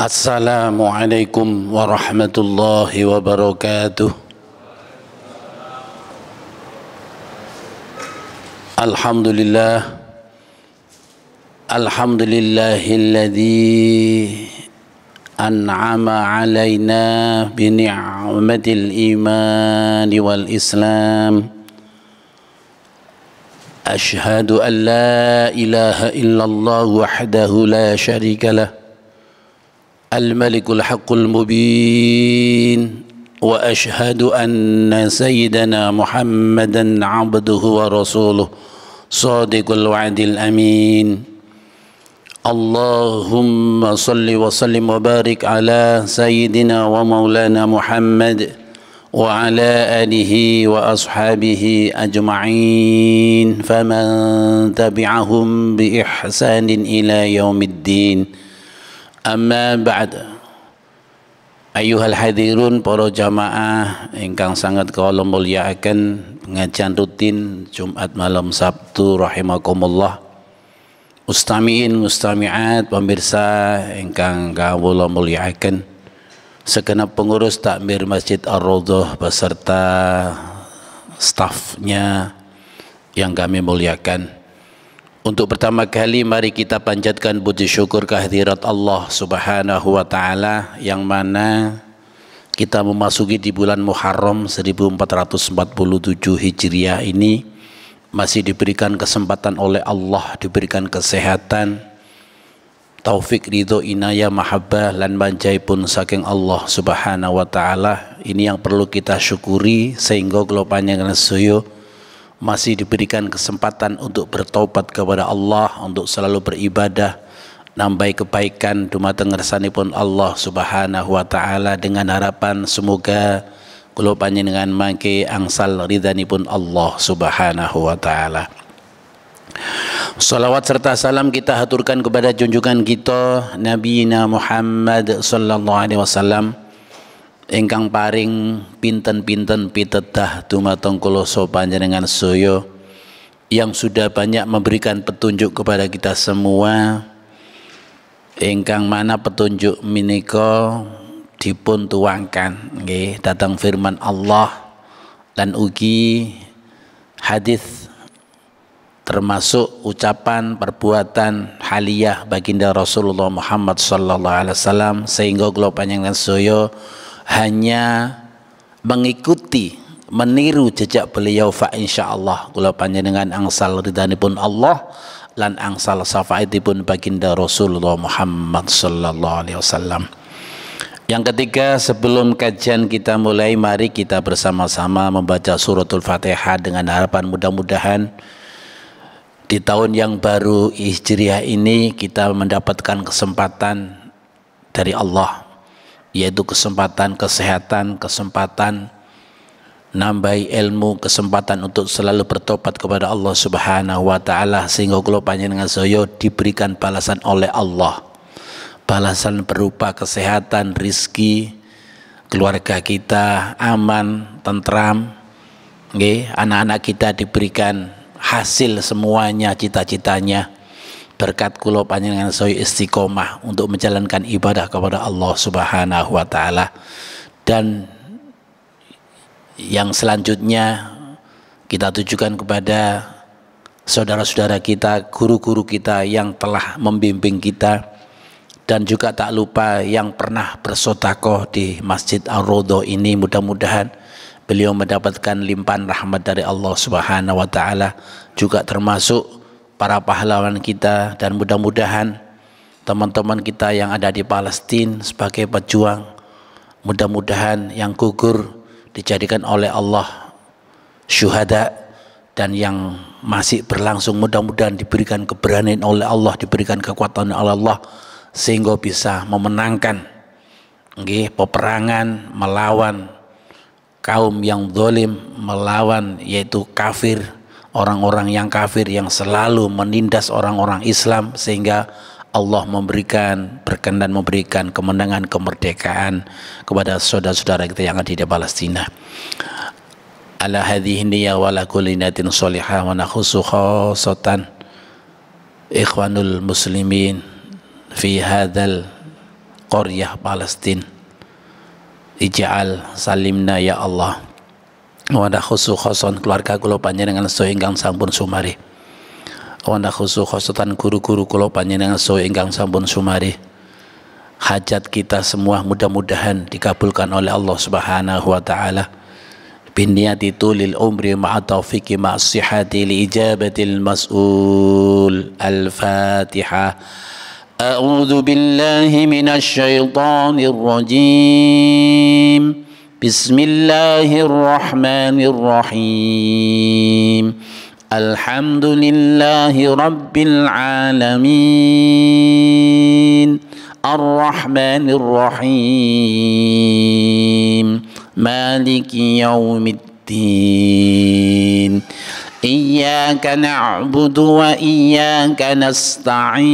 Assalamualaikum warahmatullahi wabarakatuh. Alhamdulillah, alhamdulillahilladzi an'ama alaina bi ni'matil iman wal islam. Ashhadu an la ilaha illallah wahdahu la syarika lah, al-malikul haqqul mubin, wa ashhadu anna sayyidana Muhammadan abduhu wa rasuluh sadiqul wa'dil amin. Allahumma salli wa sallim wa barik ala sayyidina wa maulana Muhammad wa ala alihi wa ashabihi ajma'in faman tabi'ahum bi ihsanin ila yaumiddin. Amma ba'd. Ayyuhal hadirun, para jamaah ingkang sangat kula mulyakaken, pengajian rutin Jumat malam Sabtu rahimakumullah. Mustami'in mustami'at, pemirsa ingkang kula mulyakaken, segenap pengurus takmir Masjid Ar-Raudhah beserta stafnya yang kami muliakan. Untuk pertama kali mari kita panjatkan puji syukur kehadirat Allah Subhanahu wa taala, yang mana kita memasuki di bulan Muharram 1447 Hijriah ini masih diberikan kesempatan oleh Allah, diberikan kesehatan, taufik, ridho, inayah, mahabbah lan manjaipun saking Allah Subhanahu wa taala. Ini yang perlu kita syukuri, sehingga kula panjenengan sedaya masih diberikan kesempatan untuk bertobat kepada Allah, untuk selalu beribadah, nambahi kebaikan dumateng ngersanipun Allah Subhanahu wa taala, dengan harapan semoga kula panjenengan mangke angsal ridhanipun Allah Subhanahu wa taala. Salawat serta salam kita haturkan kepada junjungan kita Nabi Muhammad sallallahu alaihi wasallam, ingkang paring pinten-pinten pitedah dumateng kula panjenengan sedaya, yang sudah banyak memberikan petunjuk kepada kita semua, ingkang mana petunjuk menika dipun tuangkan nggih dhateng firman Allah lan ugi hadis, termasuk ucapan perbuatan haliyah baginda Rasulullah Muhammad sallallahu alaihi wasallam, sehingga kula panjenengan sedaya hanya mengikuti, meniru jejak beliau, fa insyaallah kula panjenengan angsal ridhanipun Allah lan angsal syafaatipun baginda Rasulullah Muhammad sallallahu alaihi wasallam. Yang ketiga, sebelum kajian kita mulai, mari kita bersama-sama membaca suratul Fatihah dengan harapan mudah-mudahan di tahun yang baru Hijriah ini kita mendapatkan kesempatan dari Allah, yaitu kesempatan kesehatan, kesempatan nambahi ilmu, kesempatan untuk selalu bertobat kepada Allah Subhanahu wa taala, sehingga kula panjenengan sedaya diberikan balasan oleh Allah, balasan berupa kesehatan, rizki, keluarga kita aman, tentram, nggih, anak-anak kita diberikan hasil semuanya cita-citanya, berkat kula panjenengan saya istiqomah untuk menjalankan ibadah kepada Allah Subhanahu wa taala. Dan yang selanjutnya kita tujukan kepada saudara-saudara kita, guru-guru kita yang telah membimbing kita, dan juga tak lupa yang pernah bersedekah di Masjid Ar-Raudhah ini. Mudah-mudahan beliau mendapatkan limpahan rahmat dari Allah Subhanahu wa taala, juga termasuk para pahlawan kita, dan mudah-mudahan teman-teman kita yang ada di Palestina sebagai pejuang, mudah-mudahan yang gugur dijadikan oleh Allah syuhada, dan yang masih berlangsung mudah-mudahan diberikan keberanian oleh Allah, diberikan kekuatan oleh Allah, sehingga bisa memenangkan peperangan melawan kaum yang zalim, melawan yaitu kafir, orang-orang yang kafir yang selalu menindas orang-orang Islam, sehingga Allah memberikan, berkenan memberikan kemenangan, kemerdekaan kepada saudara-saudara kita yang ada di Palestina. Ala hadhihi niyya wa la kulli niyatin shalihah wa nakhusu khassatan ikhwanul muslimin fi hadzal qaryah Palestina. Ij'al salimna ya Allah. Wa khususon keluarga kula panjenengan sedaya ingkang sampun sumari. Wa khususan guru-guru kula panjenengan sedaya ingkang sampun sumari. Hajat kita semua mudah-mudahan dikabulkan oleh Allah Subhanahu wa taala. Binniyati tulil umri ma'a taufiqi ma'a sihhati li ijabatil mas'ul. Al-Fatihah. A'udzu billahi minasy syaithanir rajim. Bismillahirrahmanirrahim. Alhamdulillahi rabbil alamin. Ar-Rahmanir Rahim. Maliki yaumiddin. Iyyaka na'budu wa iyyaka nasta'in.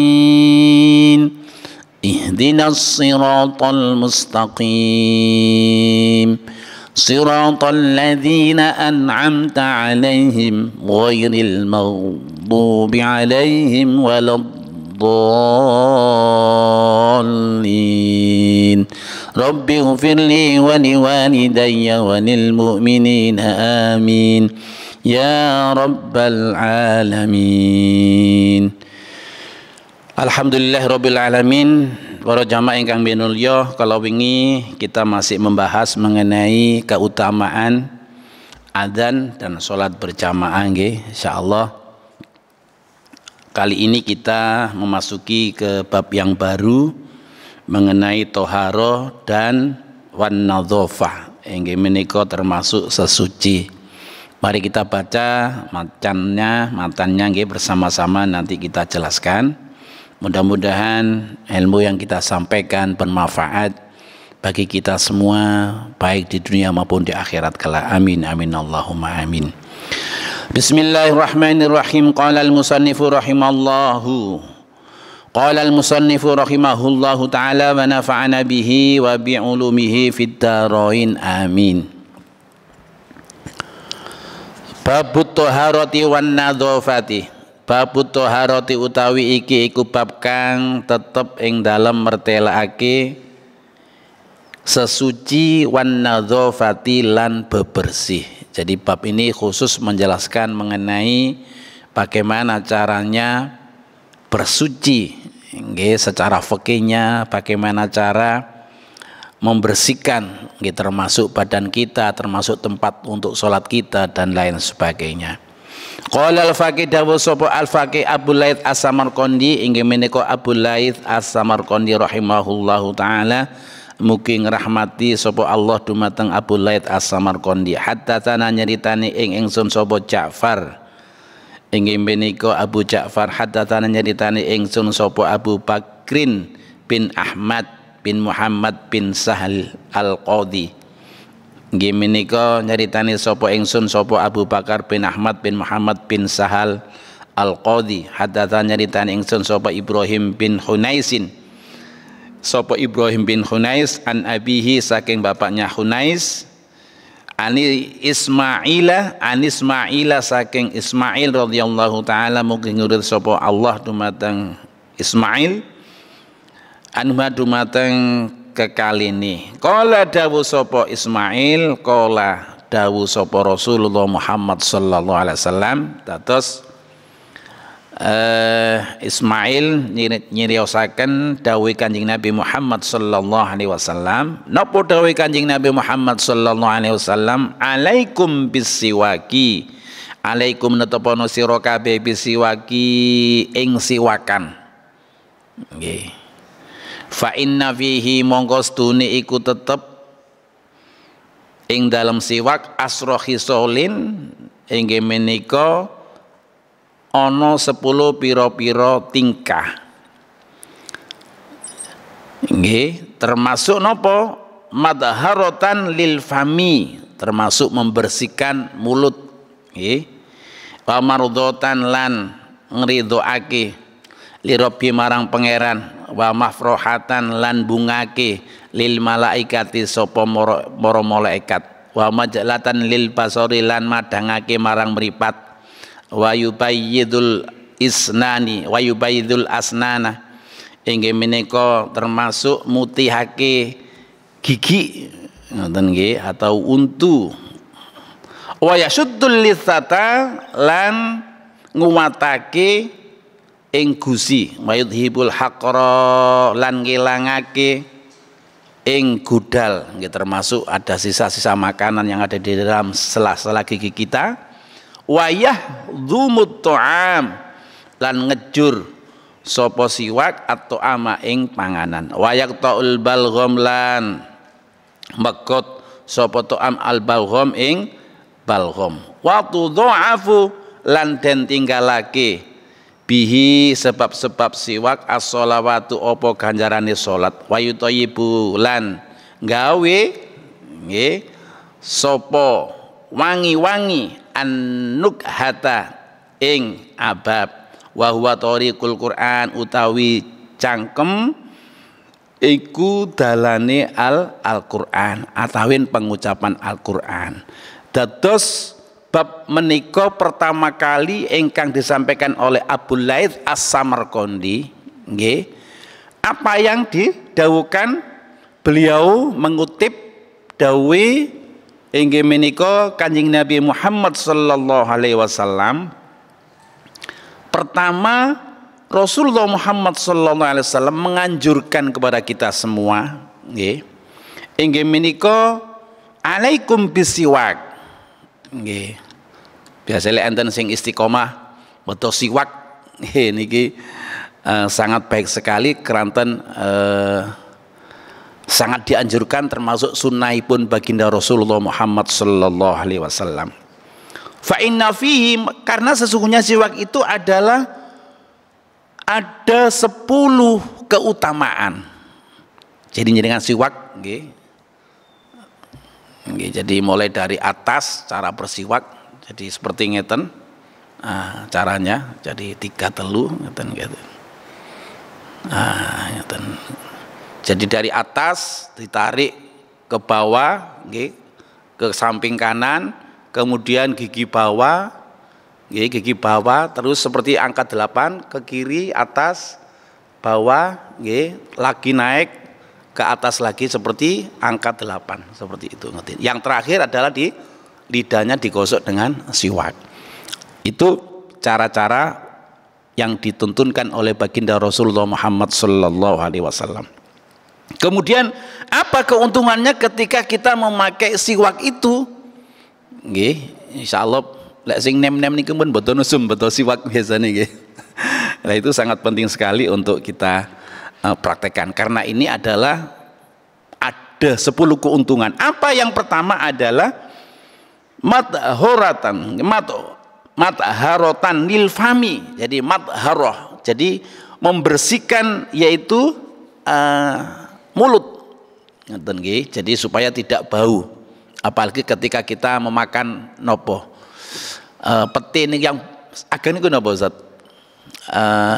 Ihdinas siratal mustaqim. Siratal ladzina an'amta 'alaihim ghairil maghdubi 'alaihim waladdallin. Rabbi ighfirli wa liwalidayya wa lil mu'minina amin ya rabbal alamin. Alhamdulillah rabbil alamin. Para jamaah ingkang minulya, kalau wingi kita masih membahas mengenai keutamaan adzan dan salat berjamaah nggih, insyaallah. Kali ini kita memasuki ke bab yang baru mengenai toharo dan wan nadzafah, inggih menika termasuk sesuci. Mari kita baca matannya nggih bersama-sama, nanti kita jelaskan. Mudah-mudahan ilmu yang kita sampaikan bermanfaat bagi kita semua, baik di dunia maupun di akhirat kelak. Amin amin Allahumma amin. Bismillahirrahmanirrahim. Qala al-musannifu rahimallahu. Qala al-musannifu rahimahullahu ta'ala wa nafa'ana bihi wa bi'ulumihi fid dharain amin. Babut toharati wan nadzafati. Babut toharati utawi iki iku bab kang tetep ing dalem mertelakake sesuci wan nadzafati lan bebersih. Jadi bab ini khusus menjelaskan mengenai bagaimana caranya bersuci, nggih, secara fikihnya, bagaimana cara membersihkan, nggih, termasuk badan kita, termasuk tempat untuk sholat kita dan lain sebagainya. Qala al-faqih dawuh sapa al-faqih Abu Laits As-Samarqandi, inggih menika Abu Laits As-Samarqandi rahimahullahu taala, mugi ngrahmati sapa Allah dumateng Abu Laits As-Samarqandi. Haddatsana nyeritani ing ingsun sapa Ja'far, inggih menika Abu Ja'far. Haddatsana nyeritani ingsun sapa Abu Bakrin bin Ahmad bin Muhammad bin Sahal Al-Qadhi. Inggih menika nyeritani sapa ingsun sapa Abu Bakar bin Ahmad bin Muhammad bin Sahal Al-Qadhi. Haddatsana nyeritani ingsun sapa Ibrahim bin Hunaisin, sapa Ibrahim bin Hunais an abihi saking bapaknya Hunais, ani Ismaila saking Ismail radhiyallahu taala, mugi nurut sapa Allah dumateng Ismail, anha dumateng kekalini. Qala dawuh sapa Ismail, qala dawuh sapa Rasulullah Muhammad sallallahu alaihi wasallam. Dados Ismail nyiriosaken dawuh Kanjeng Nabi Muhammad sallallahu alaihi wasallam. Napa dawuh Kanjeng Nabi Muhammad sallallahu alaihi wasallam? Alaikum bisiwaki. Alaikum netopono sira kabeh bisiwaki ing siwakan. Nggih. Fa inna fihi mongko stune iku tetep ing dalam siwak asra khisolin, inggih menika ana 10 pira-pira tingkah. Nggih, termasuk napa? Madharatan lil fami, termasuk membersihkan mulut, nggih. Wa mardhatan lan ngridhoake li rabbi marang pangeran, wa mafrohatan lan bungake lil malaikati sapa para malaikat, wa majalatan lil basari lan madangake marang mripat, wa yubayyidul isnani wa yubayyidul asnana, inggih menika termasuk mutihake gigi ngoten nggih atau untu. Wa yasuddul litsata lan nguwatake ing gusi, wa yudhibul haqra lan ngilangake ing gudal, nggih termasuk ada sisa-sisa makanan yang ada di dalam sela-sela gigi kita. Wa yahdhumut ta'am lan ngejur sapa siwak atau ama ing panganan. Wa yaqtaul balgham lan mekot sapa ta'am al balgham ing balgham. Wa tudha'afu lan den tinggalake bihi sebab-sebab siwak as-sholawatu apa ganjarane salat. Wa yutayyibu lan gawe nggih sapa wangi-wangi an-nukhata ing abab. Wa huwa tariqul Qur'an utawi cangkem iku dalane Al-Qur'an atawin pengucapan Al-Qur'an. Dados bab menika pertama kali ingkang disampaikan oleh Abu Laits As-Samarqandi nggih. Apa yang didhawuhkan beliau mengutip dawuh inggih menika Kanjeng Nabi Muhammad sallallahu alaihi wasallam. Pertama, Rasulullah Muhammad sallallahu alaihi wasallam menganjurkan kepada kita semua nggih. Inggih menika alaikum bisiwak. Nggih. Biasane enten sing istiqomah beto siwak niki sangat baik sekali keranten sangat dianjurkan termasuk sunnahipun baginda Rasulullah Muhammad sallallahu alaihi wasallam. Fa inna fihi, karena sesungguhnya siwak itu adalah ada 10 keutamaan. Jadi dengan siwak nggih. Jadi mulai dari atas cara bersiwak jadi seperti ngeten caranya, jadi 3 telu ngeten gitu. Ngeten. Jadi dari atas ditarik ke bawah nggih, ke samping kanan, kemudian gigi bawah nggih, gigi bawah terus seperti angka 8 ke kiri, atas, bawah nggih, lagi naik ke atas lagi seperti angka 8 seperti itu. Yang terakhir adalah di lidahnya digosok dengan siwak. Itu cara-cara yang dituntunkan oleh baginda Rasulullah Muhammad sallallahu alaihi wasallam. Kemudian apa keuntungannya ketika kita memakai siwak itu? Nggih, insyaallah lek sing nem-nem niku pun boten usum beto siwak biasane nggih. Nah, itu sangat penting sekali untuk kita praktekkan karena ini adalah ada 10 keuntungan. Apa yang pertama adalah matharatan lil fami. Jadi matharoh, jadi membersihkan yaitu mulut. Ngoten nggih. Jadi supaya tidak bau. Apalagi ketika kita memakan nopo pete ini yang agak niku napa Ustaz?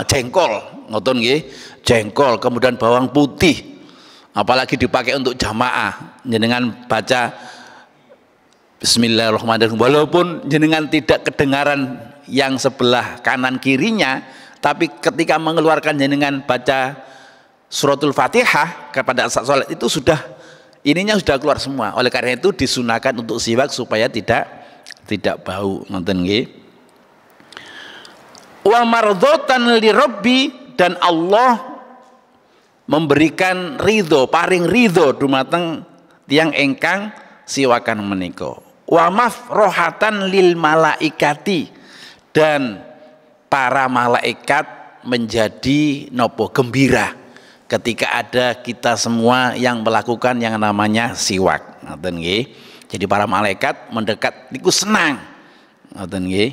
Jengkol, ngoten nggih. Jengkol, kemudian bawang putih. Apalagi dipakai untuk jamaah, jenengan baca Bismillahirrahmanirrahim walaupun jenengan tidak kedengaran yang sebelah kanan kirinya, tapi ketika mengeluarkan jenengan baca suratul Fatihah kepada saat sholat itu sudah ininya sudah keluar semua. Oleh karena itu disunahkan untuk siwak supaya tidak bau, ngoten nggih. Wa mardhatan li rabbi, dan Allah memberikan ridho, paring ridho dumateng tiyang ingkang siwakan menika. Wa mafrohatan lil malaikati, dan para malaikat menjadi nopo gembira ketika ada kita semua yang melakukan yang namanya siwak. Ngoten nggih. Jadi para malaikat mendekat niku senang. Ngoten nggih.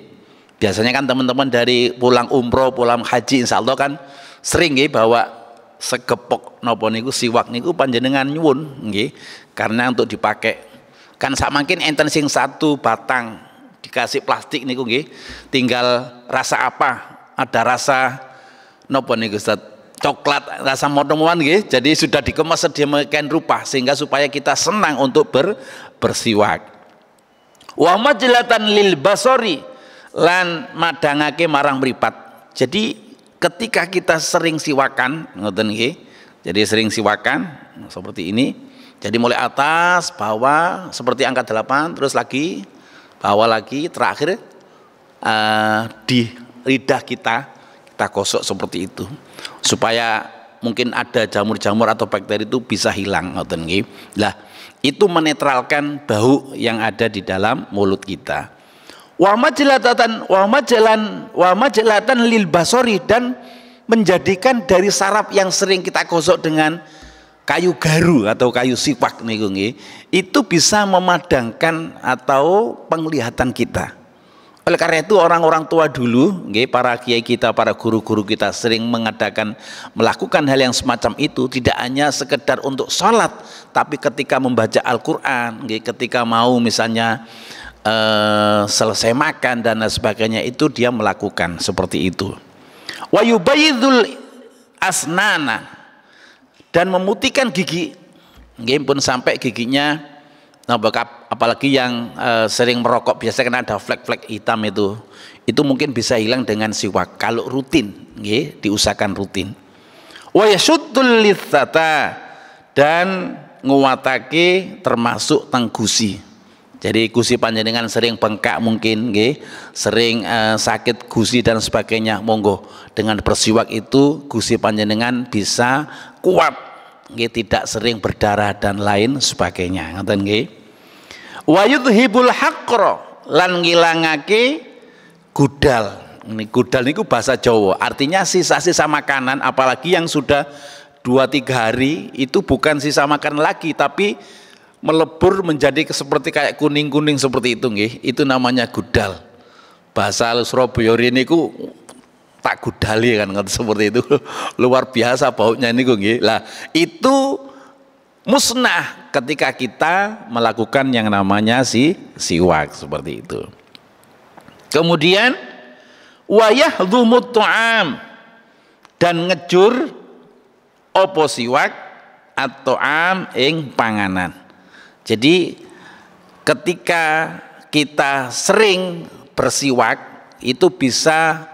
Biasanya kan teman-teman dari pulang umroh, pulang haji insyaallah kan sering nggih bawa segepok napa niku siwak niku panjenengan nyuwun nggih. Karena untuk dipakai kan sak mangkin enten sing 1 batang dikasih plastik niku nggih. Tinggal rasa apa? Ada rasa napa niku Ustaz? Coklat, rasa motomuan nggih. Jadi sudah dikemas sedemikian rupa sehingga supaya kita senang untuk bersiwak. Wa majlatan lil basori, lan madangake marang mripat. Jadi ketika kita sering siwakan, ngoten nggih. Jadi sering siwakan seperti ini. Jadi mulai atas, bawah seperti angka 8, terus lagi bawah lagi, terakhir di lidah kita gosok seperti itu. Supaya mungkin ada jamur-jamur atau bakteri itu bisa hilang, ngoten nggih. Lah, itu menetralkan bau yang ada di dalam mulut kita. Wa majlatan lil basori, dan menjadikan dari saraf yang sering kita gosok dengan kayu garu atau kayu sipak niku nggih, itu bisa memadangkan atau penglihatan kita. Oleh karena itu orang-orang tua dulu, nggih, para kiai kita, para guru-guru kita sering melakukan hal yang semacam itu, tidak hanya sekedar untuk sholat, tapi ketika membaca Al-Quran, nggih, ketika mau misalnya selesai makan dan sebagainya, itu dia melakukan seperti itu. Wa yubayyidul asnana, dan memutihkan gigi, nggih, pun sampai giginya, apalagi yang sering merokok biasa kan ada flek-flek hitam itu mungkin bisa hilang dengan siwak kalau rutin, nggih, diusahakan rutin. Wa yashuddul litsata, dan nguwatake termasuk teng gusi. Jadi gusi panjenengan sering bengkak mungkin, nggih, sering sakit gusi dan sebagainya, monggo dengan bersiwak itu gusi panjenengan bisa kuat, nggih, tidak sering berdarah dan lain sebagainya, ngoten nggih. Wa yudhibul haqra, lan ngilangake gudal. Ini gudal niku bahasa Jawa, artinya sisa-sisa makanan, apalagi yang sudah 2-3 hari itu bukan sisa makan lagi, tapi melebur menjadi seperti kayak kuning-kuning seperti itu, nggih, itu namanya gudal. Bahasa Surabaya niku tak gudali kan, seperti itu. Luar biasa baunya niku, nggih. Lah, itu musnah ketika kita melakukan yang namanya siwak seperti itu. Kemudian wa yahdhumut ta'am, dan ngejur opo siwak atau am ing panganan. Jadi ketika kita sering bersiwak itu bisa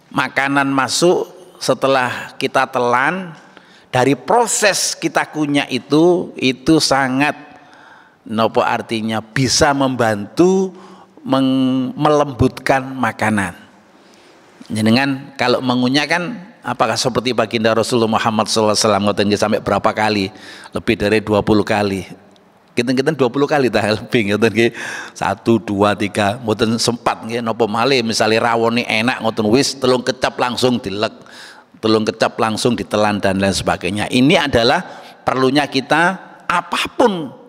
makanan masuk setelah kita telan, dari proses kita kunyah itu sangat nopo artinya bisa membantu melembutkan makanan. Jenengan kalau mengunyah kan apakah seperti baginda Rasulullah Muhammad SAW ngoten sampai berapa kali? Lebih dari 20 kali. Kita 20 kali dah lebih ngoten nggih. 1 2 3 mboten sempat nggih napa malih misale rawone enak ngoten wis telung kecap langsung dilek, telung kecap langsung ditelan dan lain sebagainya. Ini adalah perlunya kita apapun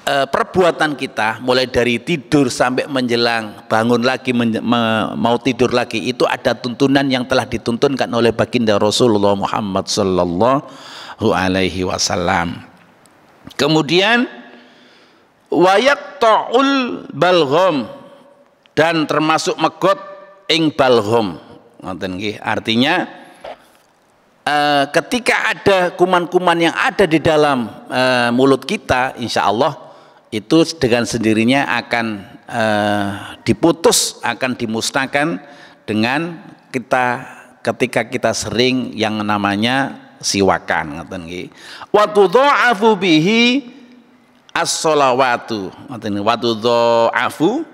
perbuatan kita, mulai dari tidur sampai menjelang bangun lagi mau tidur lagi, itu ada tuntunan yang telah dituntunkan oleh baginda Rasulullah Muhammad sallallahu alaihi wasallam. Kemudian wayaqta'ul balgham, dan termasuk megot ing balgham, ngoten nggih, artinya ketika ada kuman-kuman yang ada di dalam mulut kita, insya Allah itu dengan sendirinya akan diputus, akan dimusnahkan dengan ketika kita sering yang namanya siwakan, ngoten nggih. Wa tudha'afu bihi as-sholawatu, ngoten, wa tudha'afu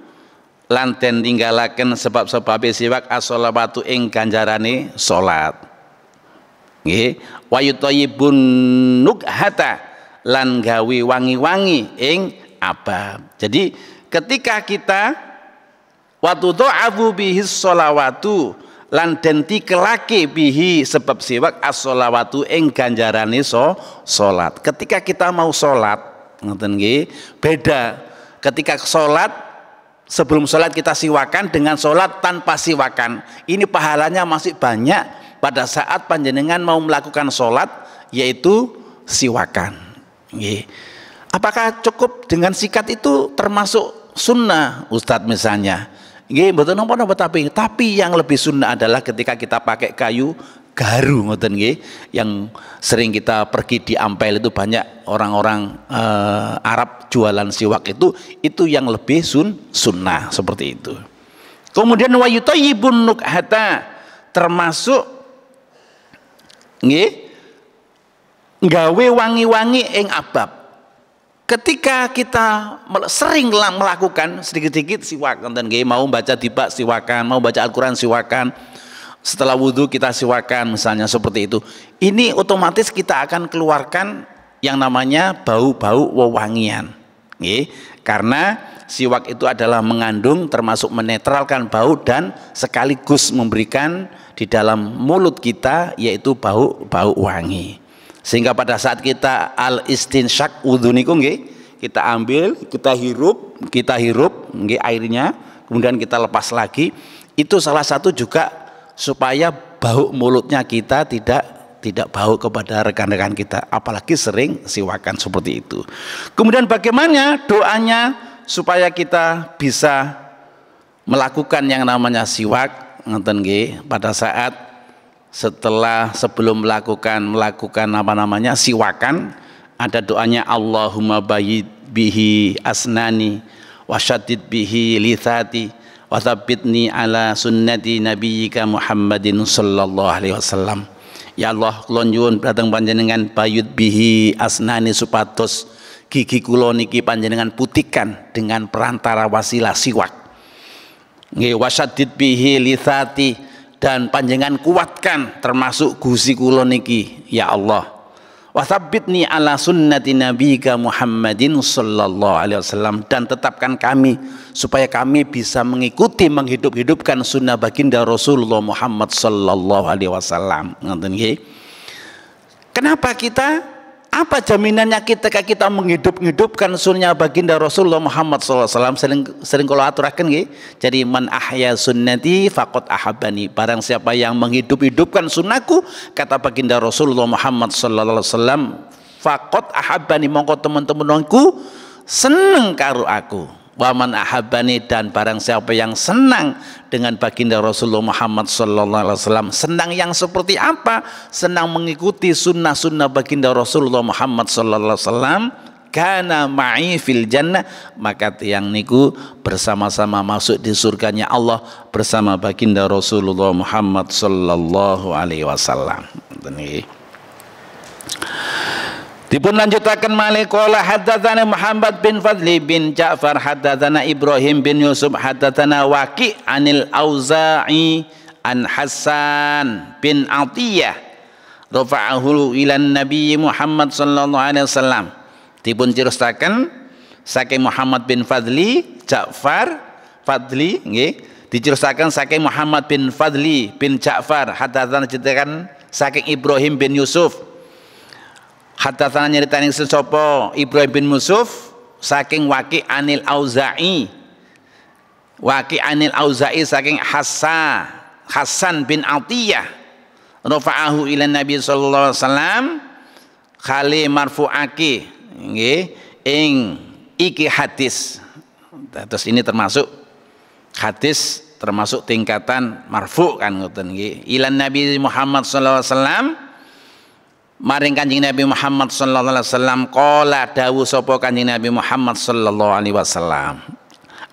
lan den tinggalaken sebab-sebab siwak as-sholawatu ing ganjarane salat. Nggih, wa yutayyibun nughata, lan gawe wangi-wangi ing abab. Jadi ketika kita wa tudha'afu bihi as-sholawatu, lan den tikelake bihi sebab siwak as-sholawatu ing ganjarane salat. Ketika kita mau salat, ngoten nggih, beda ketika salat, sebelum salat kita siwakan dengan salat tanpa siwakan. Ini pahalanya masih banyak pada saat panjenengan mau melakukan salat, yaitu siwakan. Nggih. Apakah cukup dengan sikat itu termasuk sunnah, Ustadz misalnya? Nggih, mboten napa-napa, tapi yang lebih sunnah adalah ketika kita pakai kayu garu, ngoten nggih, yang sering kita pergi di Ampel itu banyak orang-orang Arab jualan siwak itu yang lebih sunnah seperti itu. Kemudian wa yutayyibun nukhata, termasuk nggih gawe wangi-wangi ing abab. Ketika kita sering melakukan sedikit-sedikit siwak, mau baca tiba siwakan, mau baca Al-Quran siwakan, setelah wudhu kita siwakan misalnya seperti itu, ini otomatis kita akan keluarkan yang namanya bau-bau wewangian, karena siwak itu adalah mengandung termasuk menetralkan bau dan sekaligus memberikan di dalam mulut kita yaitu bau wangi. Sehingga pada saat kita al-istinsyak wudhu niku nggih, kita ambil, kita hirup nggih airnya, kemudian kita lepas lagi. Itu salah satu juga supaya bau mulutnya kita tidak bau kepada rekan-rekan kita, apalagi sering siwakan seperti itu. Kemudian bagaimana doanya supaya kita bisa melakukan yang namanya siwak, ngoten nggih, pada saat sebelum melakukan apa namanya siwakan, ada doanya Allahumma bayyid bihi asnani wa syaddid bihi lithati wa tsabbitni ala sunnati nabiyyika Muhammadin sallallahu alaihi wasallam. Ya Allah, kula nyuwun dhateng panjenengan bayyid bihi asnani, supados gigi kula niki panjenengan putihkan dengan perantara wasilah siwak. Nggih, wa syaddid bihi lithati, dan panjenengan kuatkan termasuk gusi kula niki ya Allah. Wa tsabbitni ala sunnati nabiyyika Muhammadin sallallahu alaihi wasallam, dan tetapkan kami supaya kami bisa mengikuti menghidup-hidupkan sunnah baginda Rasulullah Muhammad sallallahu alaihi wasallam. Ngoten nggih. Kenapa kita, apa jaminannya ketika kita menghidup-hidupkan sunnah baginda Rasulullah Muhammad SAW? Sering kalau aturakan nggih. Jadi man ahya sunnati faqad ahabbani, barang siapa yang menghidup-hidupkan sunnahku, kata baginda Rasulullah Muhammad SAW, faqad ahabbani, mongko teman-temanku seneng karo aku. Wa man ahabbani, dan barang siapa yang senang dengan baginda Rasulullah Muhammad SAW, senang yang seperti apa? Senang mengikuti sunnah-sunnah baginda Rasulullah Muhammad SAW, kana ma'i fil jannah, maka tiang niku bersama-sama masuk di surganya Allah bersama baginda Rasulullah Muhammad sallallahu alaihi wasallam. Dipun lanjutaken malih qala haddatsana Muhammad bin Fadli bin Ja'far haddatsana Ibrahim bin Yusuf haddatsana Waqi' anil Auza'i an Hasan bin Atiyah rafa'ahu ila Nabi Muhammad sallallahu alaihi wasallam. Dipun cirustaken saking Muhammad bin Fadli Ja'far Fadli nggih, dicirustaken saking Muhammad bin Fadli bin Ja'far haddatsana ceritakan saking Ibrahim bin Yusuf haddatsana nyeritani sapa Ibrahim bin Yusuf saking Waqi' anil Auza'i, Waqi' anil Auza'i saking Hasan bin Atiyah rafa'ahu ila Nabi sallallahu alaihi wasallam, khali marfu'aki nggih ing iki hadis. Terus ini termasuk hadis, termasuk tingkatan marfu' kan ngoten nggih, ila Nabi Muhammad sallallahu alaihi wasallam, maring Kanjeng Nabi Muhammad sallallahu alaihi wasallam, qala dawuh sapa Kanjeng Nabi Muhammad sallallahu alaihi wasallam,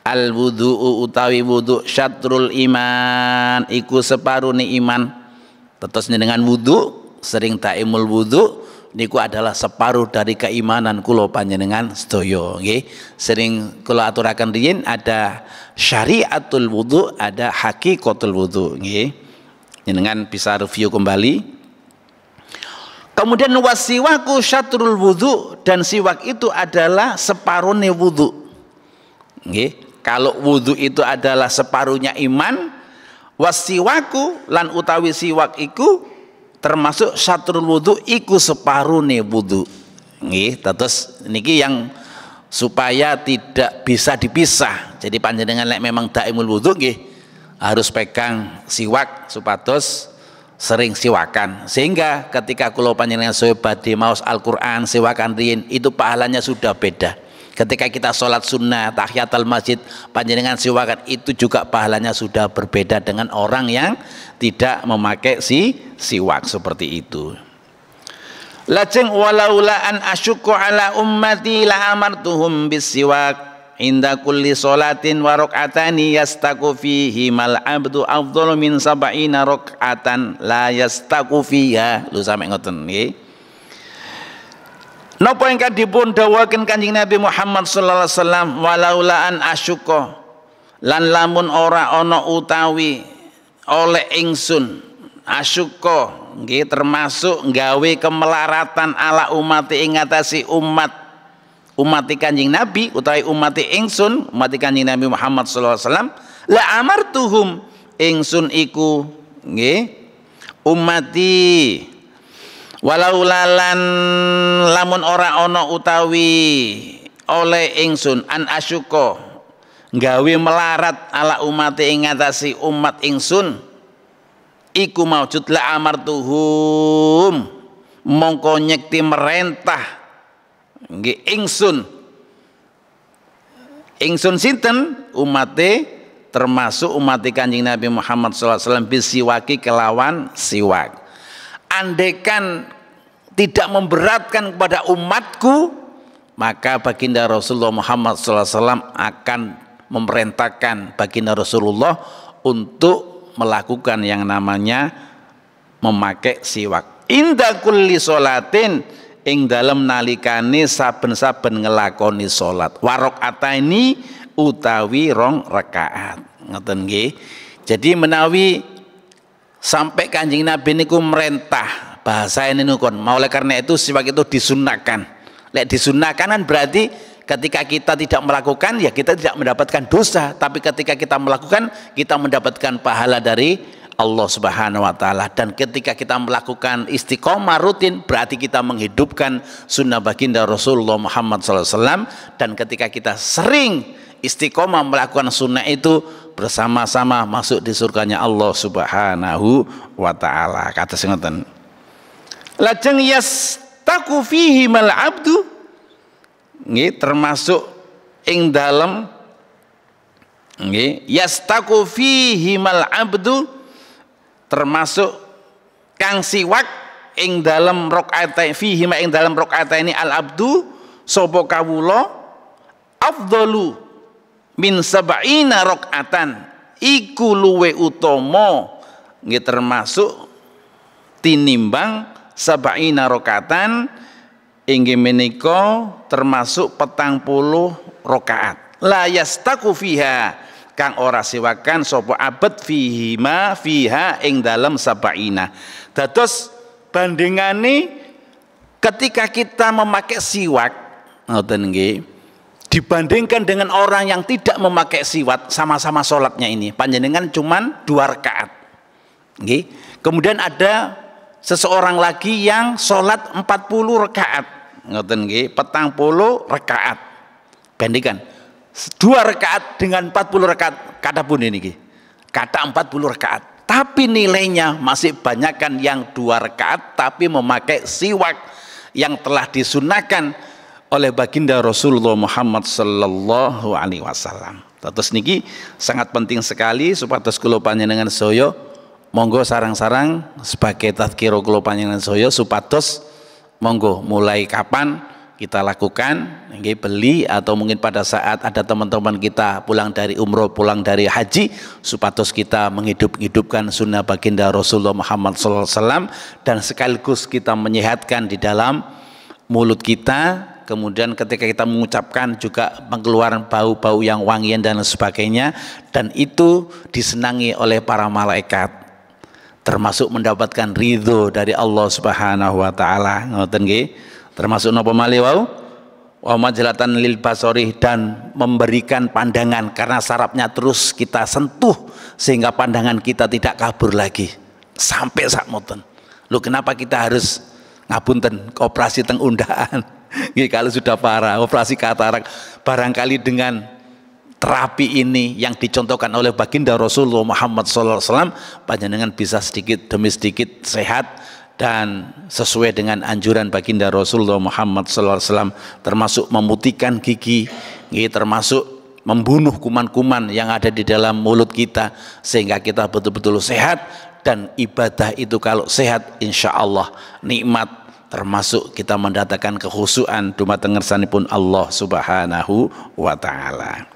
al wudu'u utawi wudu syatrul iman, iku separone iman. Tetes dengan wudu, sering taimul wudu niku adalah separuh dari keimanan kula panjenengan sedaya nggih. Sering kula aturaken riyin ada syariatul wudu, ada hakikatul wudu nggih. Jenengan bisa review kembali. Kemudian wasiwaku syatrul wudu, dan siwak itu adalah separuhnya wudu. Nggih, kalau wudu itu adalah separuhnya iman, wasiwaku lan utawi siwak iku termasuk syatrul wudu, iku separuhnya wudu. Nggih, terus niki yang supaya tidak bisa dipisah. Jadi panjenengan lek memang daimul wudu nggih harus pegang siwak supados sering siwakan, sehingga ketika kula panjenengan saya badhe maos Al-Qur'an siwakan riyin itu pahalanya sudah beda. Ketika kita sholat sunnah tahiyatul masjid panjenengan siwakan, itu juga pahalanya sudah berbeda dengan orang yang tidak memakai siwak seperti itu. Lajeng walaula an asyukku ala ummati la amartuhum bisiwak inda kulli sholatin wa rak'atani yastaku fihi mal abdu afdalu min sab'ina rak'atan la yastaku fiha. Lho sampe ngoten nggih. Napa ingkang dipun dawuhaken Kanjeng Nabi Muhammad sallallahu alaihi wasallam, walaula an asyqa, lan lamun ora ana utawi oleh ingsun asyqa nggih termasuk gawe kemelaratan ala umat ing ngatasi umat Kanjeng Nabi utawi umat ingsun umat Kanjeng Nabi Muhammad sallallahu alaihi wasallam, la amartuhum ingsun iku nggih umati walau lalan lamun ora ana utawi oleh ingsun an asyuka gawe melarat ala umat ing ngatasi umat ingsun iku maujud la amartuhum mongko nyekti merentah nggih ingsun sinten umate termasuk umat Kanjeng Nabi Muhammad sallallahu alaihi wasallam bisiwaki kelawan siwak. Andaikan tidak memberatkan kepada umatku, maka baginda Rasulullah Muhammad SAW akan memerintahkan baginda Rasulullah untuk melakukan yang namanya memakai siwak. Inda kulli sholatin ing dalem nalikane saben-saben ngelakoni salat. Warakaataini utawi rong rakaat. Ngoten nggih. Jadi menawi sampai Kanjeng Nabi niku merentah bahasa ini nukon. Oleh karena itu siwak itu disunahkan. Lek disunahkan kan berarti ketika kita tidak melakukan ya kita tidak mendapatkan dosa, tapi ketika kita melakukan kita mendapatkan pahala dari Allah Subhanahu wa taala. Dan ketika kita melakukan istiqomah rutin berarti kita menghidupkan sunnah baginda Rasulullah Muhammad SAW. Dan ketika kita sering istiqomah melakukan sunnah itu bersama-sama masuk di surganya Allah Subhanahu wa taala. Kata ngoten. Lajeng yastaku fihi mal abdu nggih termasuk ing dalem nggih yastaku fihi mal abdu termasuk kang siwak ing dalem rakaat fihi ma ing dalem rakaat ini al abdu sapa kawula afdalu min sab'ina rakaatan iku luwe utama nggih termasuk tinimbang sab'ina rakaatan inggih menika termasuk 40 rakaat la yastaku fiha kang ora siwakan sapa abad fihi ma fiha ing dalem sab'ina. Dados bandingane ketika kita memakai siwak ngoten nggih dibandingkan dengan orang yang tidak memakai siwak, sama-sama sholatnya ini panjenengan cuman 2 rakaat nggih. Kemudian ada seseorang lagi yang sholat 40 rakaat ngoten nggih 40 rakaat bandingkan 2 rakaat dengan 40 rakaat kata pun ini nggih kata 40 rakaat tapi nilainya masih banyakkan yang 2 rakaat tapi memakai siwak yang telah disunahkan oleh baginda Rasulullah Muhammad sallallahu alaihi wasallam. Terus niki sangat penting sekali supados kula panjenengan saya monggo sarang-sarang sebagai tazkira kula panjenengan saya supados monggo mulai kapan kita lakukan nggih beli atau mungkin pada saat ada teman-teman kita pulang dari umroh pulang dari haji supados kita menghidupkan sunnah baginda Rasulullah Muhammad sallallahu alaihi wasallam dan sekaligus kita menyehatkan di dalam mulut kita. Kemudian ketika kita mengucapkan juga pengeluaran bau-bau yang wangian dan sebagainya dan itu disenangi oleh para malaikat termasuk mendapatkan ridho dari Allah Subhanahu wa taala ngoten nggih termasuk napa malih wau wa majlatan lil basori dan memberikan pandangan karena sarafnya terus kita sentuh sehingga pandangan kita tidak kabur lagi sampai sakmoten. Lho kenapa kita harus ngapunten operasi teng undaan? Kalau sudah parah operasi katarak barangkali dengan terapi ini yang dicontohkan oleh baginda Rasulullah Muhammad SAW panjenengan bisa sedikit demi sedikit sehat dan sesuai dengan anjuran baginda Rasulullah Muhammad SAW termasuk memutihkan gigi termasuk membunuh kuman-kuman yang ada di dalam mulut kita sehingga kita betul-betul sehat dan ibadah itu kalau sehat insya Allah nikmat termasuk kita mendatangkan kekhusyuan dumateng ngersanipun Allah Subhanahu wa taala.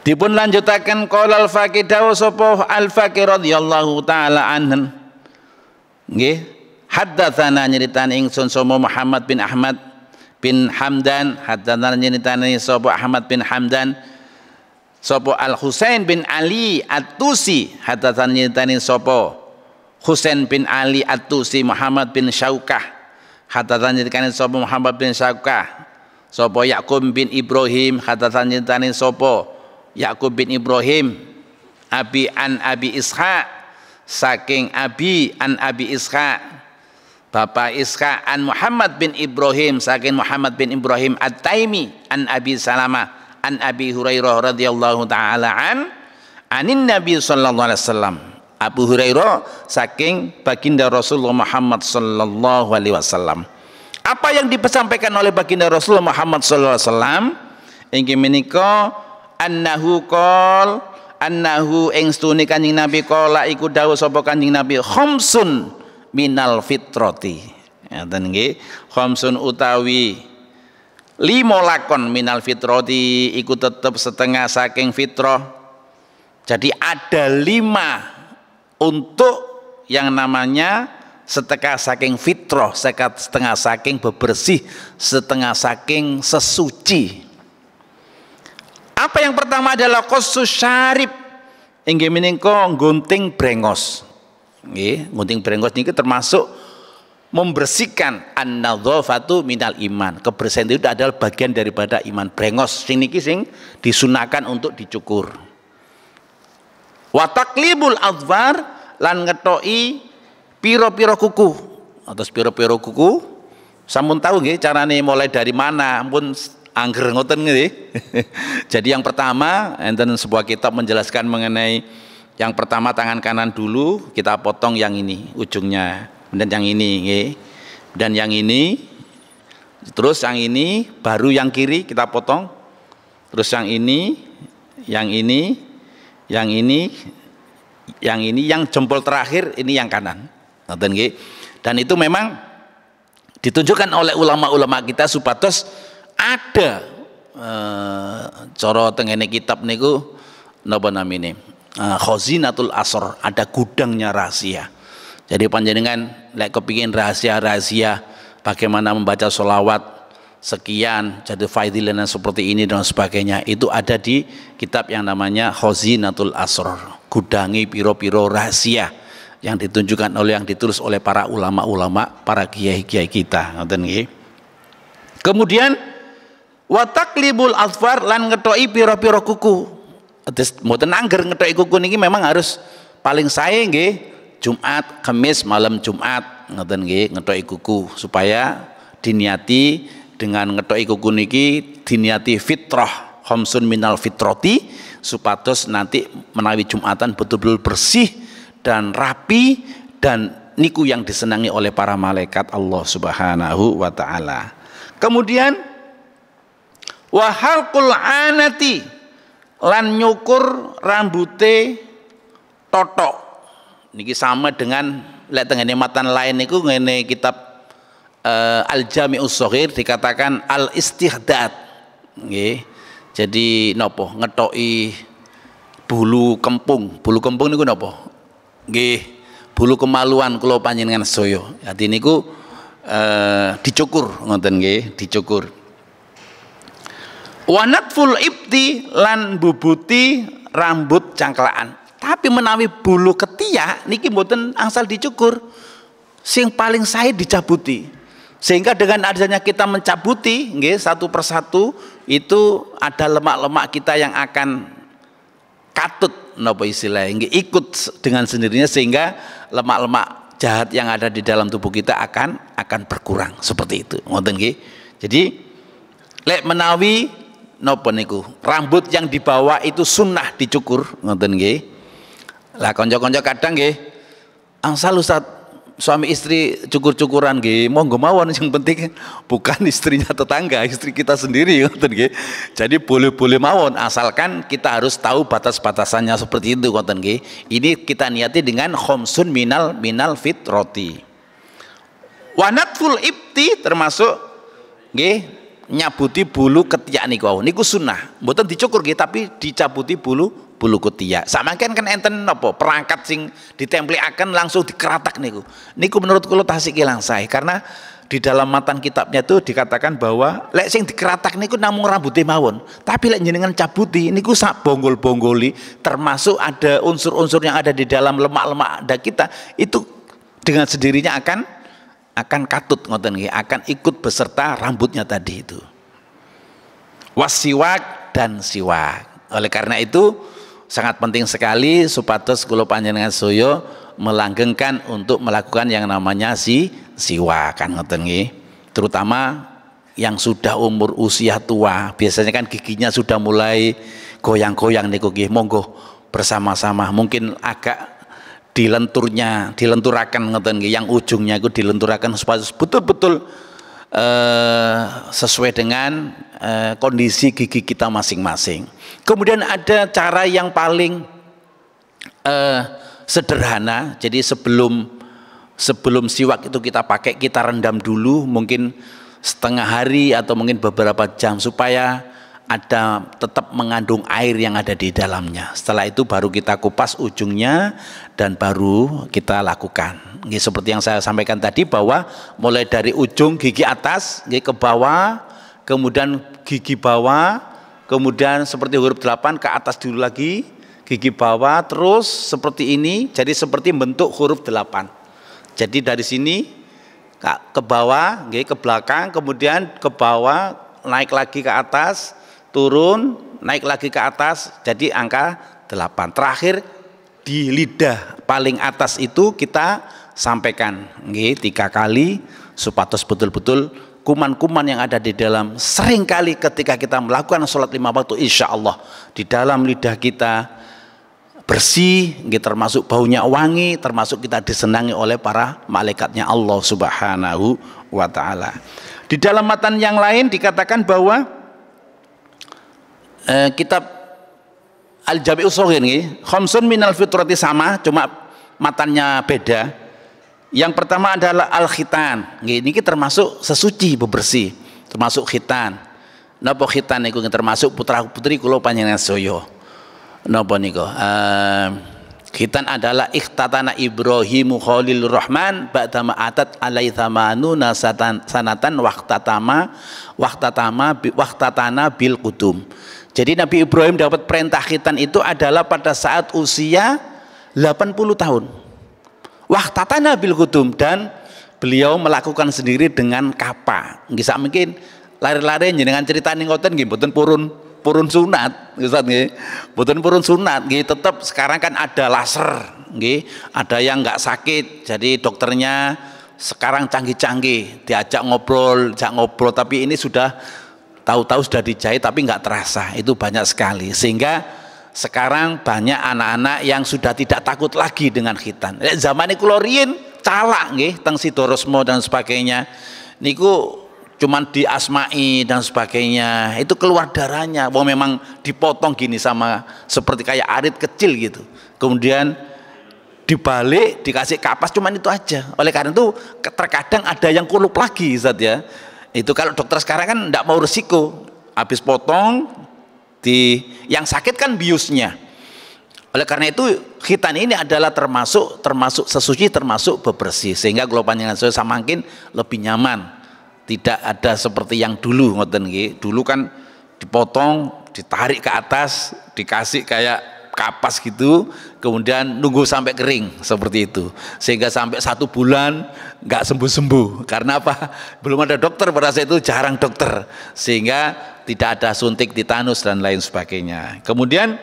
Dipun lanjutaken qala al-Faqih dawu sapa al-Faqih radhiyallahu taala anhu nggih, haddatsana nyeritani ingsun sapa Muhammad bin Ahmad bin Hamdan, haddatsana nyeritani sapa Ahmad bin Hamdan sapa Al-Husain bin Ali At-Tusi, haddatsana nyeritani sapa Husain bin Ali At-Tusi Muhammad bin Syaukah, haddatsana nyeritani sapa Muhammad bin Syaukah sapa Yaqub bin Ibrahim, haddatsana nyeritani sapa Yaqub bin Ibrahim Abi an Abi Ishaq saking Abi an Abi Ishaq Bapak Ishaq an Muhammad bin Ibrahim saking Muhammad bin Ibrahim At-Taimi an Abi Salamah an Abi Hurairah radhiyallahu taala anin Nabi sallallahu alaihi wasallam. Abu Hurairah saking baginda Rasulullah Muhammad sallallahu alaihi wasallam. Apa yang disampaikan oleh baginda Rasulullah Muhammad sallallahu alaihi wasallam inggih menika annahu qol annahu ing stune Kanjeng Nabi qala iku dawuh sapa Kanjeng Nabi khamsun minal fitrati. Ngaten nggih, khamsun utawi 5 lakon minal fitrati iku tetep setengah saking fitrah. Jadi ada 5 untuk yang namanya setengah saking fitrah, setengah saking bebersih, setengah saking sesuci. Apa yang pertama adalah qassus syarib, inggih menika gunting brengos. Nggih, gunting brengos niki termasuk membersihkan an-nadzafatu minal iman. Kebersihan itu adalah bagian daripada iman. Brengos sing niki sing disunahkan untuk dicukur. Wa taqlibul adfar lan ngetoki pira-pira kuku. Atus pira-pira kuku sampun tahu nggih carane mulai dari mana? Ampun angger ngoten nggih. Jadi yang pertama enten sebuah kitab menjelaskan mengenai yang pertama tangan kanan dulu kita potong yang ini ujungnya, dan yang ini nggih. Dan yang ini terus yang ini baru yang kiri kita potong. Terus yang ini, yang ini, yang ini, yang ini, yang jempol terakhir ini yang kanan. Ngoten nggih. Dan itu memang ditunjukkan oleh ulama-ulama kita supados ada cara tengene kitab niku napa namine khazinatul asr, ada gudangnya rahasia. Jadi panjenengan lek kepingin rahasia-rahasia bagaimana membaca sholawat sekian jadi fadilah seperti ini dan sebagainya, itu ada di kitab yang namanya khazinatul asr, gudangi piro-piro rahasia yang ditunjukkan oleh yang ditulis oleh para ulama-ulama, para kiai-kiai kita. Ngoten nggih. Kemudian wa taqlibul azfar lan ngetoki pira-pira kuku. Terus mboten angger ngetoki kuku niki memang harus paling sae nggih Jumat, Kamis, malam Jumat ngoten nggih ngetoki kuku supaya diniati dengan ngetoki kuku niki diniati fitrah khamsun minal fitrati supados nanti menawi Jumatan betul-betul bersih dan rapi dan niku yang disenangi oleh para malaikat Allah Subhanahu wa taala. Kemudian wa halqul anati lan nyukur rambute totok. Niki sama dengan lek tengene matan lain niku ngene kitab Al-Jami'us Shaghir dikatakan al-istihdad. Nggih. Jadi napa ngetoki bulu kempung. Bulu kempung niku napa? Nggih, bulu kemaluan kula panjenengan sedaya. Dadi niku dicukur ngoten nggih, dicukur. Wa natful ibti lan bubuti rambut cangklaan. Tapi menawi bulu ketiak niki mboten angsal dicukur. Sing paling sae dicabuti. Sehingga dengan adanya kita mencabuti nggih satu persatu itu ada lemak-lemak kita yang akan katut napa istilahnya nggih ikut dengan sendirinya sehingga lemak-lemak jahat yang ada di dalam tubuh kita akan berkurang seperti itu. Ngoten nggih. Jadi lek menawi napa niku rambut yang dibawa itu sunnah dicukur ngoten nggih. Lah kanca-kanca kadang nggih angsal Ustaz suami istri cukur-cukuran nggih monggo mawon, yang penting bukan istrinya tetangga, istri kita sendiri ngoten nggih. Jadi boleh-boleh mawon asalkan kita harus tahu batas-batasannya seperti itu ngoten nggih. Ini kita niati dengan khamsun minal fitrati. Wanatful ibti termasuk nggih nyabuti bulu ketiak niku sunnah. Mboten dicukur nggih tapi dicabuti bulu ketiak. Samangken kan enten napa perangkat sing ditemplekaken langsung dikeratak niku. Niku menurut kula tasik ilang sae karena di dalam matan kitabnya itu dikatakan bahwa lek sing dikeratak niku namung rambutnya mawon, tapi lek jenengan cabuti niku sak bonggol-bonggoli termasuk ada unsur-unsur yang ada di dalam lemak-lemak ada kita itu dengan sendirinya akan katut ngoten nggih, akan ikut beserta rambutnya tadi itu. Wasiwak dan siwak. Oleh karena itu sangat penting sekali supados kula panjenengan sedaya melanggengkan untuk melakukan yang namanya siwak kan ngoten nggih. Terutama yang sudah umur usia tua, biasanya kan giginya sudah mulai goyang-goyang niku nggih. Monggo bersama-sama mungkin agak dilenturakan ngoten nggih, yang ujungnya itu dilenturakan supaya betul-betul sesuai dengan kondisi gigi kita masing-masing. Kemudian ada cara yang paling sederhana. Jadi sebelum siwak itu kita pakai, kita rendam dulu mungkin setengah hari atau mungkin beberapa jam supaya ada tetap mengandung air yang ada di dalamnya. Setelah itu baru kita kupas ujungnya dan baru kita lakukan. Ini seperti yang saya sampaikan tadi bahwa mulai dari ujung gigi atas ke bawah, kemudian gigi bawah, kemudian seperti huruf 8 ke atas dulu lagi, gigi bawah terus seperti ini, jadi seperti bentuk huruf 8. Jadi dari sini ke bawah, ke belakang, kemudian ke bawah, naik lagi ke atas, turun, naik lagi ke atas, jadi angka 8. Terakhir di lidah paling atas itu kita sampaikan 3 kali supados betul-betul kuman-kuman yang ada di dalam seringkali ketika kita melakukan sholat 5 waktu insya Allah di dalam lidah kita bersih, termasuk baunya wangi, termasuk kita disenangi oleh para malaikatnya Allah Subhanahu wa ta'ala. Di dalam matan yang lain dikatakan bahwa kitab Al-Jami'us Shaghir khamsun minal fitrati sama, cuma matannya beda. Yang pertama adalah al-khitan. Ini termasuk sesuci bebersih, termasuk khitan. Napa khitan niku termasuk putra-putri kula panjenengan sedaya. Napa niku? Khitan adalah ikhtatana Ibrahimu Khalilur Rahman ba'dama atat alai thamanuna sanatan waqtatana bil qudum. Jadi Nabi Ibrahim dapat perintah khitan itu adalah pada saat usia 80 tahun. Waqtatana bil qudum, dan beliau melakukan sendiri dengan kapa. Nggih sak mungkin lari-lari jenengan critani ngoten nggih mboten purun sunat, Ustaz nggih. Mboten purun sunat nggih, tetap sekarang kan ada laser nggih, ada yang enggak sakit. Jadi dokternya sekarang canggih-canggih, diajak ngobrol tapi ini sudah tahu-tahu sudah dijahit tapi enggak terasa. Itu banyak sekali. Sehingga sekarang banyak anak-anak yang sudah tidak takut lagi dengan khitan. Zaman kula riyin calak nggih teng Sidorosmo dan sebagainya. Niku cuman diasmai dan sebagainya, itu keluar darahnya. Wong memang dipotong gini sama seperti kayak arit kecil gitu. Kemudian dibalik dikasih kapas, cuman itu aja. Oleh karena itu terkadang ada yang kulup lagi Ustaz ya. Itu kalau dokter sekarang kan enggak mau resiko. Habis potong yang sakit kan biusnya. Oleh karena itu khitan ini adalah termasuk sesuci, termasuk bebersih, sehingga kula panjenengan saya samangkin lebih nyaman. Tidak ada seperti yang dulu ngoten nggih. Dulu kan dipotong, ditarik ke atas, dikasih kayak kapas gitu, kemudian nunggu sampai kering seperti itu. Sehingga sampai 1 bulan nggak sembuh-sembuh. Karena apa? Belum ada dokter pada saat itu, jarang dokter. Sehingga tidak ada suntik titanus dan lain sebagainya. Kemudian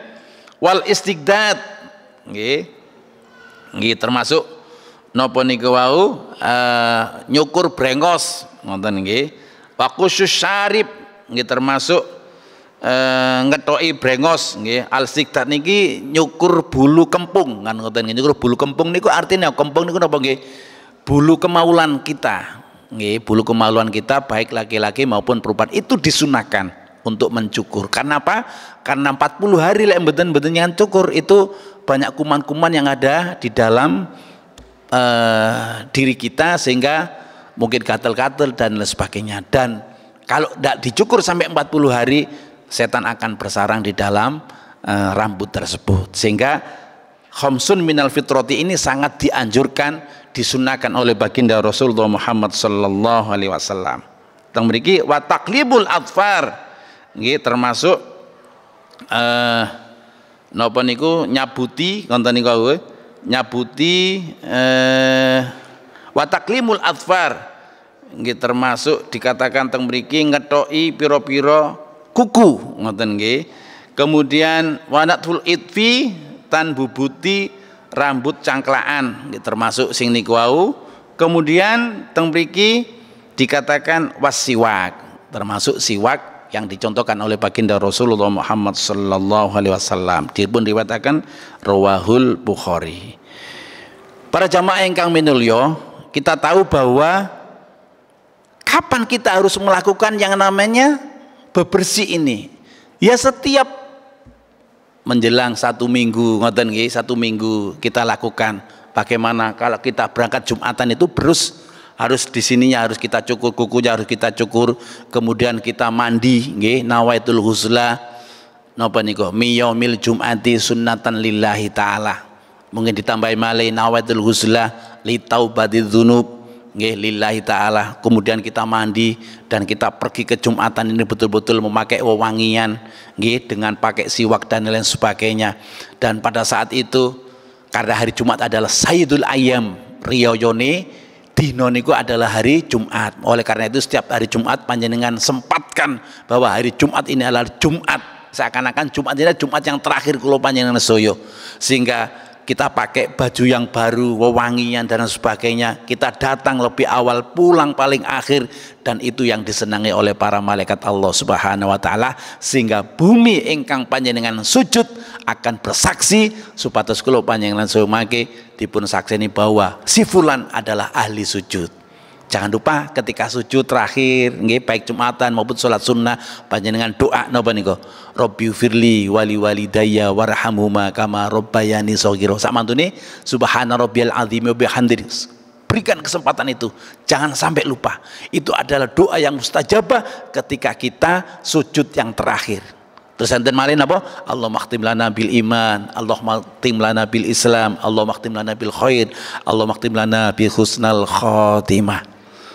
wal istigdad nggih. Nggih termasuk napa niku wau nyukur brengos ngoten nggih. Wa khusus syarib nggih termasuk ngetoki brengos nggih. Al istigdad niki nyukur bulu kempung kan ngoten nggih. Nyukur bulu kempung niku artinya kempung niku napa nggih? Bulu kemaluan kita. Nggih, bulu kemaluan kita baik laki-laki maupun perempuan itu disunahkan untuk mencukur. Karena apa? Karena 40 hari lek mboten yang cukur itu banyak kuman-kuman yang ada di dalam diri kita, sehingga mungkin gatal-gatal dan lain sebagainya. Dan kalau tidak dicukur sampai 40 hari, setan akan bersarang di dalam rambut tersebut. Sehingga khamsun minal fitrati ini sangat dianjurkan, disunahkan oleh baginda Rasulullah Muhammad sallallahu alaihi wasallam. Teng mriki wa taqlibul adfar nggih termasuk napa niku nyabuti ngoten niku nyabuti wa taqlimul adfar nggih termasuk dikatakan teng mriki ngethoki pira-pira kuku ngoten nggih. Kemudian wanatul itfi tan bubuti rambut cangklaan termasuk sing niku wau. Kemudian teng mriki dikatakan wasiwak termasuk siwak yang dicontohkan oleh baginda Rasulullah Muhammad sallallahu alaihi wasallam. Dipun riwayataken rawahul Bukhari. Para jamaah ingkang minulya, kita tahu bahwa kapan kita harus melakukan yang namanya bebersih ini? Ya setiap menjelang 1 minggu, ngoten nggih, 1 minggu kita lakukan. Bagaimana kalau kita berangkat Jumatan itu harus di sininya harus kita cukur, kukunya harus kita cukur, kemudian kita mandi nggih, nawaitul husla napa niku miyaumil jum'ati sunnatan lillahi taala. Mungkin ditambahi malih nawaitul husla li taubati dzunub nggih lillahi taala. Kemudian kita mandi dan kita pergi ke Jumatan ini betul-betul memakai wewangian nggih dengan pakai siwak dan lain sebagainya. Dan pada saat itu karena hari Jumat adalah sayyidul ayyam riyayone dino niku adalah hari Jumat. Oleh karena itu setiap hari Jumat panjenengan sempatkan bahwa hari Jumat ini adalah Jumat. Seakan-akan Jumat ini adalah Jumat yang terakhir kula panjenengan soyo. Sehingga kita pakai baju yang baru, wewangian dan sebagainya. Kita datang lebih awal, pulang paling akhir, dan itu yang disenangi oleh para malaikat Allah Subhanahu wa taala, sehingga bumi ingkang panjenengan sujud akan bersaksi supados kula panjenengan sumangke dipun sakseni bahwa si fulan adalah ahli sujud. Jangan lupa ketika sujud terakhir nggih baik Jumatan maupun salat sunnah panjenengan doa napa niku Rabbi firli wali walidayya warhamhuma kama rabbayani shaghira. Samantune subhana rabbiyal azim wa bihamdihi. Berikan kesempatan itu, jangan sampai lupa. Itu adalah doa yang mustajabah ketika kita sujud yang terakhir. Terus enten malih napa? Allahumma khtim lana bil iman, Allahumma khtim lana bil Islam, Allahumma khtim lana bil khair, Allahumma khtim lana bi husnal khatimah.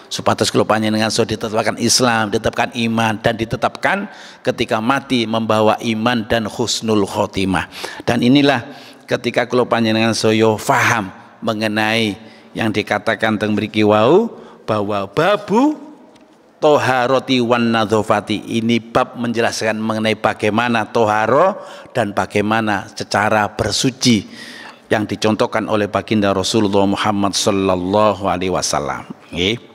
Supados kula panjenengan so ditetapkan Islam, ditetapkan iman, dan ditetapkan ketika mati membawa iman dan husnul khotimah. Dan inilah ketika kula panjenengan soyo faham mengenai yang dikatakan teng mriki wau bahwa babu toharoti wan nadzofati, ini bab menjelaskan mengenai bagaimana toharo dan bagaimana secara bersuci yang dicontohkan oleh baginda Rasulullah Muhammad sallallahu alaihi wasallam. Nggih.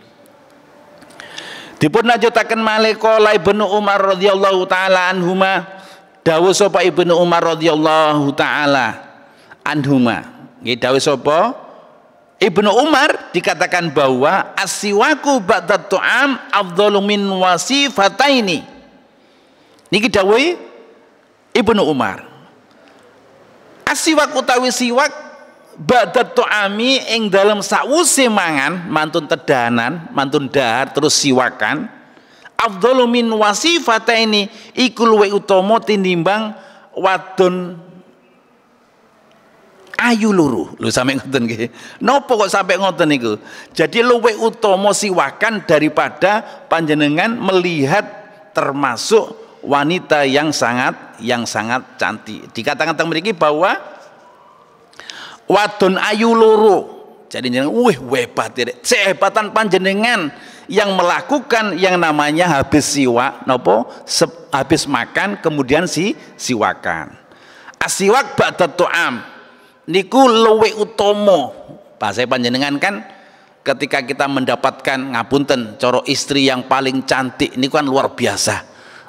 Dipun lanjutaken malih qala Ibnu Umar radhiyallahu taala anhuma, dawuh sapa Ibnu Umar radhiyallahu taala anhuma. Nggih dawuh sapa Ibnu Umar dikatakan bahwa as-siwaku ba'da tu'am afdalu min wasifataini. Niki dawuh Ibnu Umar. As-siwak utawi siwak ba'da tu'ami ing dalam sawuse mangan, mantun tedanan, mantun dahar terus siwakan, afdalu min wasifataini iku luwih utama tinimbang wadon ayu loro. Lho sampe ngoten nggih. Napa kok sampe ngoten niku? Jadi luwih utama siwakan daripada panjenengan melihat termasuk wanita yang sangat cantik. Dikatakan teng mriki bahwa wadon ayu loro. Jadi jenengan hebat ya. Sehebatan panjenengan yang melakukan yang namanya habis siwak napa habis makan kemudian siwakan. Asiwak ba'da tu'am niku luwih utama. Bahasa panjenengan kan ketika kita mendapatkan ngapunten cara istri yang paling cantik niku kan luar biasa.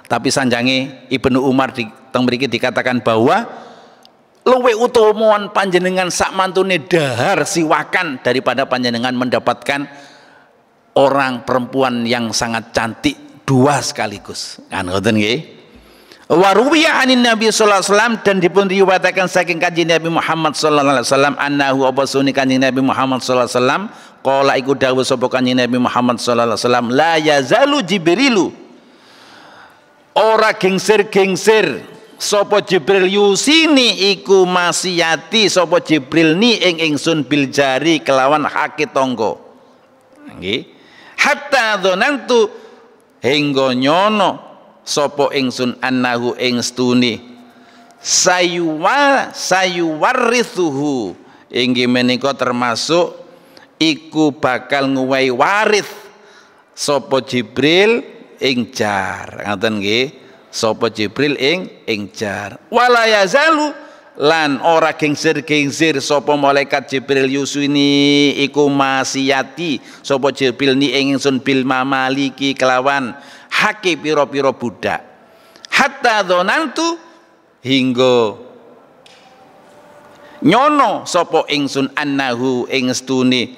Tapi sanjange Ibnu Umar teng mriki dikatakan bahwa luwih utamaan panjenengan sak mantune dahar siwakan daripada panjenengan mendapatkan orang perempuan yang sangat cantik dua sekaligus. Kan ngoten nggih. Wa ruwiya anin Nabi sallallahu alaihi wasallam, dan dipun riwayataken saking kanjeng Nabi Muhammad sallallahu alaihi wasallam annahu abasuni kanjeng Nabi Muhammad sallallahu alaihi wasallam qala iku dawuh sapa Kanjeng Nabi Muhammad sallallahu alaihi wasallam, la yazalu Jibrilu, ora gengsir-gengsir sapa Jibril yusini iku masiyati sapa Jibril ni ing ingsun bil jari kelawan hake tangga. Nggih. Hatta dzanantu hingga nyono sapa ingsun annahu ing stune sayuwarithuhu inggih menika termasuk iku bakal nguwahi waris sapa Jibril ing jar. Ngaten nggih, sapa Jibril ing jar. Wala yazalu lan ora gengsir-gengsir sapa malaikat Jibril yusuni iku masiyati sapa Jibril ni ing ingsun bil mamaliki kelawan hake pira-pira budak. Hatta dzanantu hingga nyono sapa ingsun annahu ing stune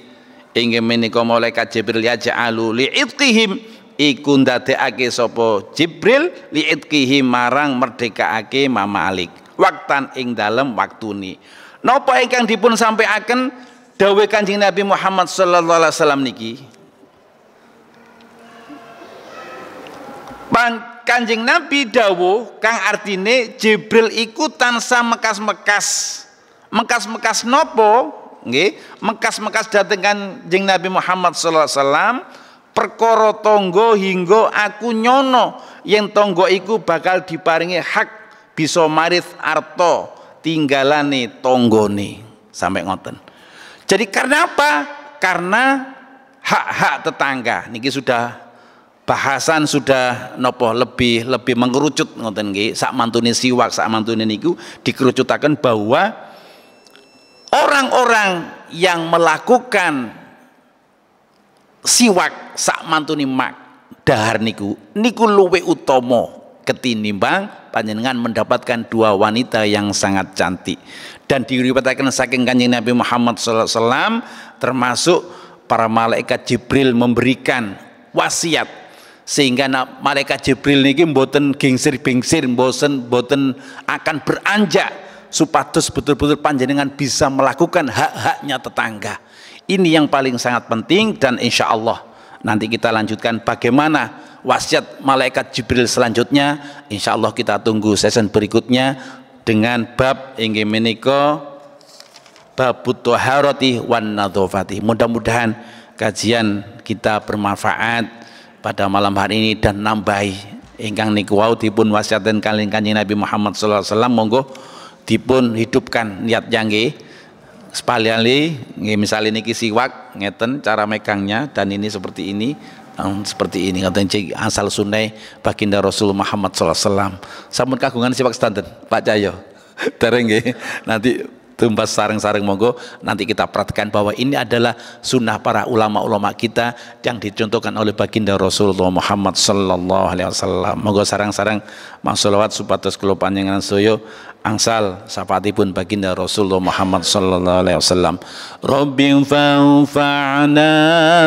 inggih menika malaikat Jibril yaj'alu li'itqihim iku ndadekake sapa Jibril li'itqihi marang merdekaake mamalik waktan ing dalem waktune. Napa ingkang dipun sampaiaken dawuh Kanjeng Nabi Muhammad sallallahu alaihi wasallam niki? Kanjeng Nabi dawuh kang artine Jibril iku tansah mekas-mekas nopo nggih, mekas-mekas dhateng Kanjeng Nabi Muhammad sallallahu alaihi wasallam perkara tangga hingga aku nyono yen tangga iku bakal diparingi hak bisa maris arta tinggalane tanggane sampai ngoten. Jadi karena apa? Karena hak-hak tetangga niki sudah bahasan sudah nopo lebih mengerucut ngoten nggih. Sak mantune siwak sak mantune niku dikerucutaken bahwa orang-orang yang melakukan siwak sak mantune mak dahar niku luwih utama ketinimbang panjenengan mendapatkan dua wanita yang sangat cantik. Dan diriwayatkan saking Kanjeng Nabi Muhammad sallallahu alaihi wasallam termasuk para malaikat Jibril memberikan wasiat sehingga malaikat Jibril niki mboten gengsir-gengsir, mboten akan beranjak supados betul-betul panjenengan bisa melakukan hak-haknya tetangga. Ini yang paling sangat penting dan insya Allah nanti kita lanjutkan bagaimana wasiat malaikat Jibril selanjutnya. Insya Allah kita tunggu season berikutnya dengan bab inggih menika babut thaharati wan nadzafati. Mudah-mudahan kajian kita bermanfaat pada malam hari ini dan nambahi ingkang niku wau dipun wasiaten kalian Kanjeng Nabi Muhammad sallallahu alaihi wasallam, monggo dipun hidupkan niat jangge. Sepaliali misalnya niki siwak ngeten cara megangnya dan ini seperti ini ngaten asal sunai baginda Rasul Muhammad sallallahu alaihi wasallam. Sampun kagungan siwak standar Pak Cahyo dereng nggih, nanti tumbas sareng-sareng monggo nanti kita perhatikan bahwa ini adalah sunnah para ulama-ulama kita yang dicontohkan oleh baginda Rasulullah Muhammad sallallahu alaihi wasallam. Monggo sareng-sareng masolawat supados kula panjenengan sedaya angsal syafaatipun baginda Rasulullah Muhammad sallallahu alaihi wasallam. Rabbi fanfa'na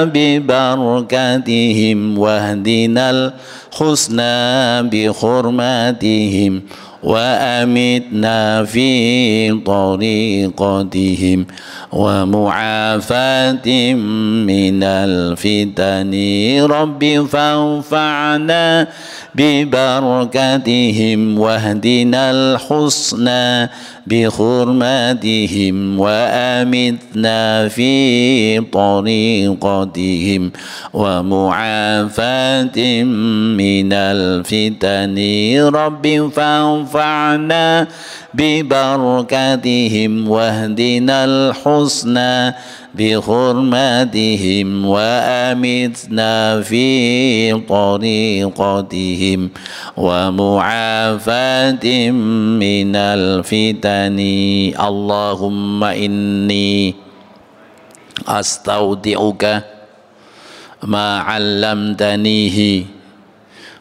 bi barakatihim wahdinal husna bi hurmatihim wa amitna fi tariqatihim wa mu'afatim minal fitani. Rabbi fanfa'na bi barakatihim wahdinal husna bi hurmatihim wa amitna fi tariqatihim wa mu'afatim minal fitani. Rabbi fanfa'na bi barakatihim wahdinal husna bi hurmatihim wa amitna fi tariqatihim wa mu'afatim minal fitani. Allahumma inni astaudi'uka ma 'allamtanihi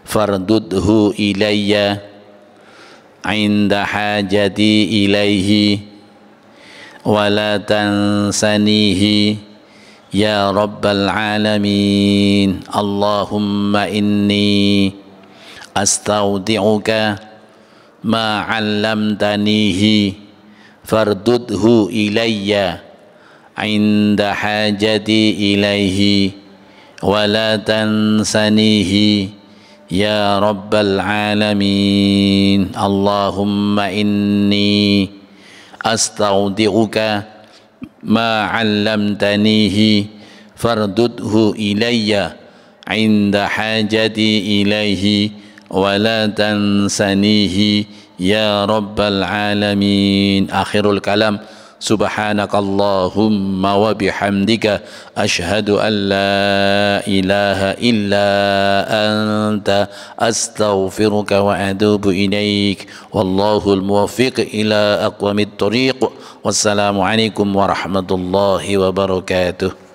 fardudhu ilayya inda hajati ilaihi wala tansanihi ya rabbal alamin. Allahumma inni astaudi'uka ma 'allamtanihi fardudhu ilayya عند حاجتي إليه ولا تنسنيه يا رب العالمين اللهم إني أستودعك ما علمتنيه فاردده إلي عند حاجتي إليه ولا تنسنيه يا رب العالمين. آخر الكلام سبحانك اللهم وبحمدك أشهد أن لا إله إلا أنت أستغفرك وأتوب إليك والله الموفق إلى أقوم الطريق والسلام عليكم ورحمة الله وبركاته.